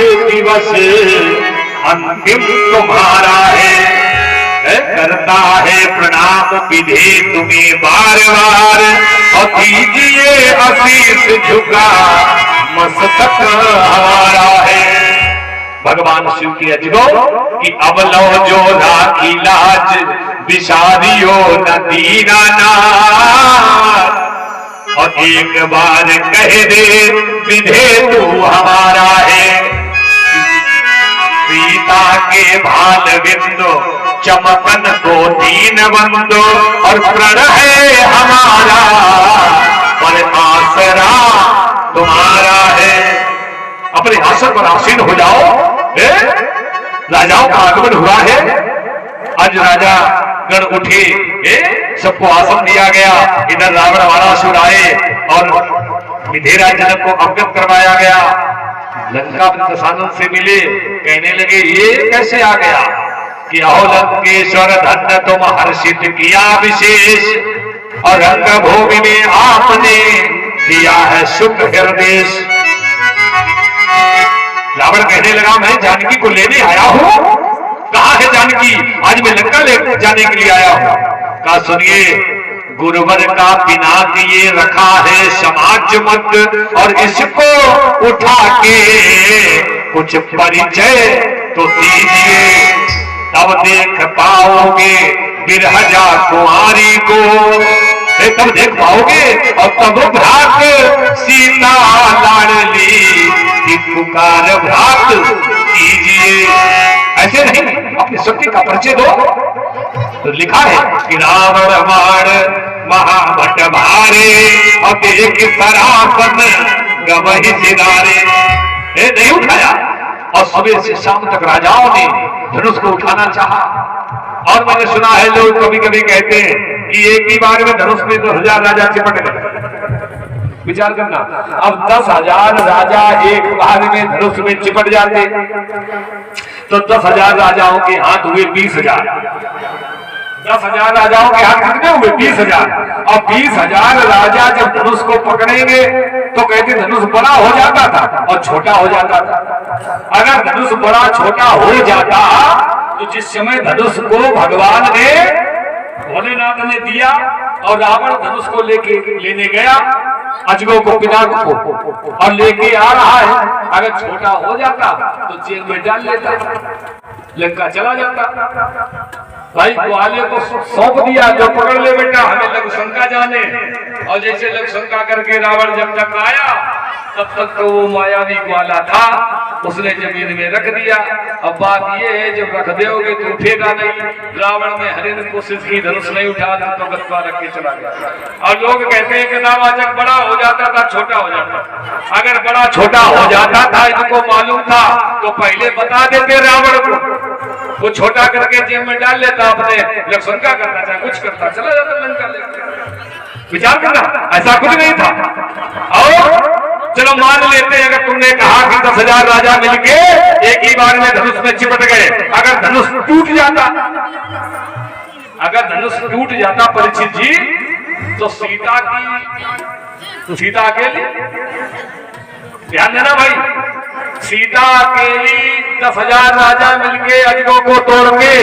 दिवस अंतिम तुम्हारा है। करता है प्रणाम विधे तुम्हें बार बार, और दीजिए आशीष झुका मस्तक हमारा है। भगवान शिव की अजगो कि अब लो जो राखी लाज बिसारियो न दीना नाथ, और एक बार कह दे विधे तू हमारा है। सीता के भाल बिंदु चमकन को दीन बंदो, और प्रण है हमारा पर आसरा तुम्हारा है। अपने आसन पर आसीन हो जाओ। राजाओं का आगमन हुआ है। आज राजा गण उठे, सबको आसन दिया गया। इधर रावण वारासुर आए और विधेरा जनक को अवगत करवाया गया। लंका दशानंद से मिले, कहने लगे ये कैसे आ गया कि अहो लंकेश्वर धन्य तुम हर्षित किया विशेष, और रंगभूमि में आपने दिया है सुख हृदय। रावण कहने लगा मैं जानकी को लेने आया हूं। कहां है जानकी? आज मैं लंका ले जाने के लिए आया हूं। कहा सुनिए, गुरुवर का बिना दिए रखा है समाज मत, और इसको उठा के कुछ परिचय तो दीजिए, तब देख पाओगे बिरहजा कुमारी को, तब देख पाओगे। और तब भ्रात सीता लाडली की पुकार भ्रात कीजिए। ऐसे नहीं, अपनी शक्ति का परिचय दो। तो लिखा है कि रावण बाण महाभट भारे, और देख सरासन गवही सिदारे। नहीं उठाया, और सुबह से शाम तक राजाओं ने धनुष को उठाना चाहा। और मैंने सुना है लोग कभी कभी कहते हैं कि एक ही बार में धनुष में 10,000 राजा चिपट गए। विचार करना, अब 10,000 राजा एक बार में धनुष में चिपट जाते तो 10,000 राजाओं के हाथ हुए 20,000। 10,000 राजाओं के हाथ कितने हुए? 20,000। और 20,000 राजा जब धनुष को पकड़ेंगे तो कहते धनुष बड़ा हो जाता था और छोटा हो जाता था। अगर धनुष बड़ा छोटा हो जाता तो जिस समय धनुष को भगवान ने भोलेनाथ ने दिया और रावण धनुष को लेने गया अजगो को पिनाक को और लेके आ रहा है, अगर छोटा हो जाता तो जेल में डाल लेता, लंका चला जाता। भाई ग्वाले को सौंप दिया, जो पकड़ ले बेटा हमें लघुशंका जाने। और जैसे लघुशंका करके रावण जब तक आया तब तक तो वो मायावी ग्वाला था, उसने जमीन में रख दिया। अब बात ये है जब रख दोगे तो उठेगा नहीं। रावण ने हरिन कोशिश की, धनुष नहीं उठा तो गत्ता रख के चला गया। और लोग कहते हैं कि नावाचक बड़ा हो जाता था छोटा हो जाता। अगर बड़ा छोटा हो जाता था इनको मालूम था तो पहले बता देते रावण को, वो छोटा करके जेब में डाल लेता, अपने लघुशंका करना चाहे कुछ करता, चला जाता लंका लेकर। विचार करना, ऐसा कुछ नहीं था। और चलो मान लेते हैं अगर तुमने कहा कि 10,000 राजा मिलके एक ही बार में धनुष में चिपट गए, अगर धनुष टूट जाता, अगर धनुष टूट जाता परीक्षित जी, तो सीता अकेली, ध्यान देना भाई, सीता अकेली 10,000 राजा मिलके अजगो को तोड़ के,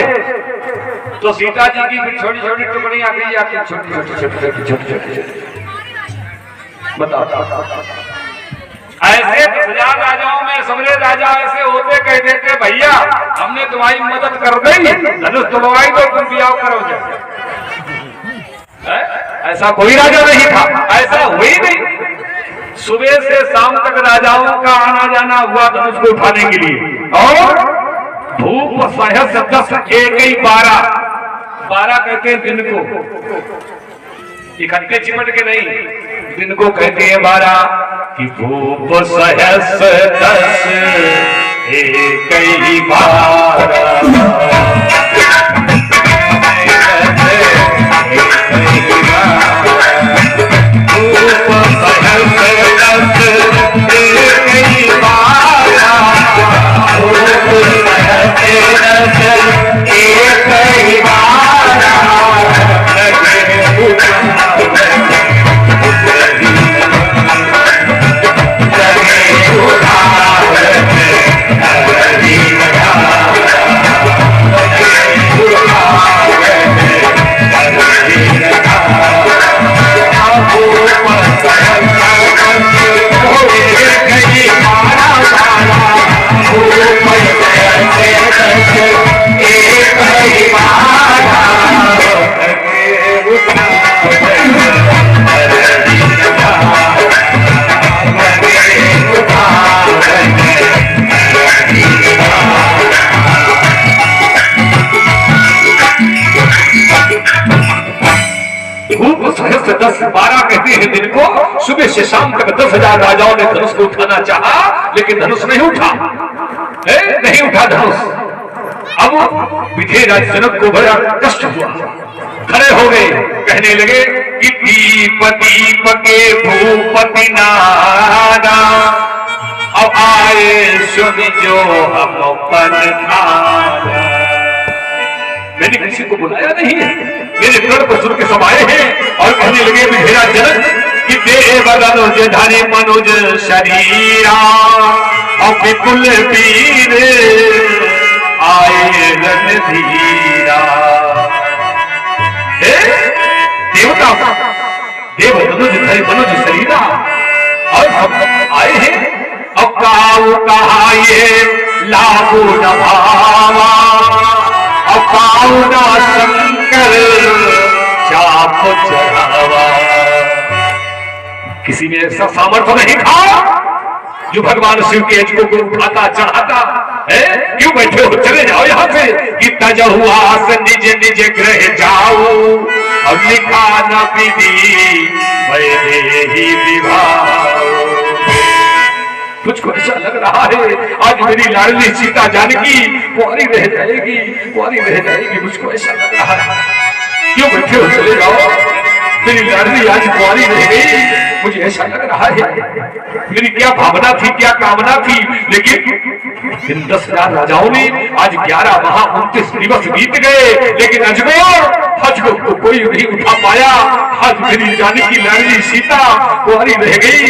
तो सीता जी की फिर छोटी छोटी टुकड़ियां गई आके छोटी। बताओ, ऐसे 10,000 राजाओं में सबरे राजा ऐसे होते, कहते थे भैया हमने तुम्हारी मदद कर दी, धनुष तुमवाई दो, तुम बियाह करो जाए। ऐसा कोई राजा नहीं था, ऐसा हुई नहीं। सुबह से शाम तक राजाओं का आना जाना हुआ धनुष को उठाने के लिए। और धूप सहस 10 एक ही 12 कहते हैं दिन को, इकट्ठे चिपट के नहीं, दिन को कहते हैं 12 कि धूप सहस 10 एक ही 12। से शाम तक 10,000 राजाओं ने धनुष को उठाना चाहा, लेकिन धनुष नहीं उठा, नहीं उठा धनुष। अब विधेयराज जनक को बड़ा कष्ट हुआ, खड़े हो गए, कहने लगे कि दीप दीप के भूपति नारा, अब आए सुन जो हम पधारा। मैंने किसी को बुलाया नहीं है, मेरे प्रण प्रसुर के सब आए हैं। और कहने लगे विधेयराज जनक कि देव अनुज धरे मनुज शरीरा, और विपुल वीर आए रणधीरा। देवता देव अनुज धरे मनुज शरीरा, और सब आए हैं। अब काऊ कहा ये लागू न भावा, अब काऊ न शंकर चाप चढ़ावा। किसी में ऐसा सामर्थ्य नहीं था जो भगवान शिव के अज को उठाता चढ़ाता है। क्यों बैठे हो, चले जाओ यहाँ से। कि तजहुआस निज निज ग्रह जाओ, और लिखा न विधि वैदेही विवाह। मुझको ऐसा लग रहा है आज मेरी लाडली सीता जानकी कुंवारी रह जाएगी, कुंवारी रह जाएगी। मुझको ऐसा लग रहा है। क्यों बैठे हो, चले जाओ। मेरी लाडली आज कुंवारी रह गई, मुझे ऐसा लग रहा है। मेरी क्या भावना थी, क्या कामना थी, लेकिन इन 10,000 राजाओं ने आज 11 माह 29 दिवस बीत गए, लेकिन अजगो को कोई नहीं उठा पाया। आज मेरी जानकी लाडली सीता कुंवारी रह गई।